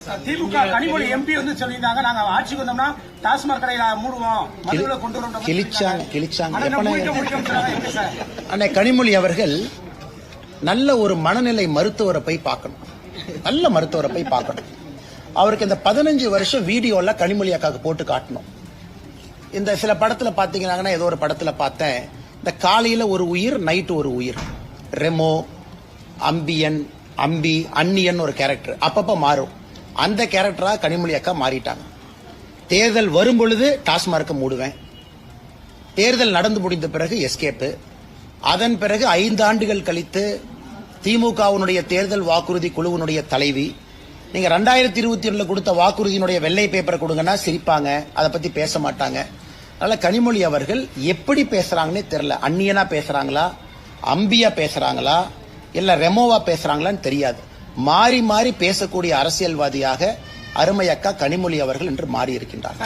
திமுக Kanimozhi MP வந்து சொல்லியிருந்தாங்க, நாங்க ஆட்சிக்கு வந்தோம்னா டாஸ்மாக் கடையில மூடுவோம், மதுவில கொண்டு வரோம். அண்ணே கனிமொழி அவர்கள் நல்ல ஒரு மனநிலை மருத்துவரை போய் பார்க்கணும், நல்ல மருத்துவரை போய் பார்க்கணும். அவருக்கு இந்த 15 வருஷம் வீடியோல கனிமொழி அக்காவுக்கு போட்டு காட்டணும். இந்த சில படத்துல பாத்தீங்கன்னா, ஏதோ ஒரு படத்துல பார்த்தேன், இந்த காலையில ஒரு உயிர், நைட்டு ஒரு உயிர், ரெமோ, அம்பியன், அம்பி, அன்னியன் ஒரு கேரக்டர் அப்பப்ப மாறும். அந்த கேரக்டரா கனிமொழி அக்கா மாறிட்டாங்க. தேர்தல் வரும் பொழுது டாஸ்மார்க்க மூடுவேன், தேர்தல் நடந்து முடிந்த பிறகு எஸ்கேப்பு, அதன் பிறகு 5 ஆண்டுகள் கழித்து திமுகவினுடைய தேர்தல் வாக்குறுதி குழுவினுடைய தலைவி, நீங்க 2022 கொடுத்த வாக்குறுதியினுடைய வெள்ளை பேப்பரை கொடுங்கன்னா சிரிப்பாங்க, அதை பத்தி பேச மாட்டாங்க. அதனால கனிமொழி அவர்கள் எப்படி பேசுறாங்கன்னே தெரியல. அந்நியனா பேசுறாங்களா, அம்பியா பேசுறாங்களா, இல்ல ரெமோவா பேசுறாங்களான்னு தெரியாது. மாறி மாறி பேசக்கூடிய அரசியல்வாதியாக அருமை அக்கா கனிமொழி அவர்கள் இன்று மாறி இருக்கின்றார்.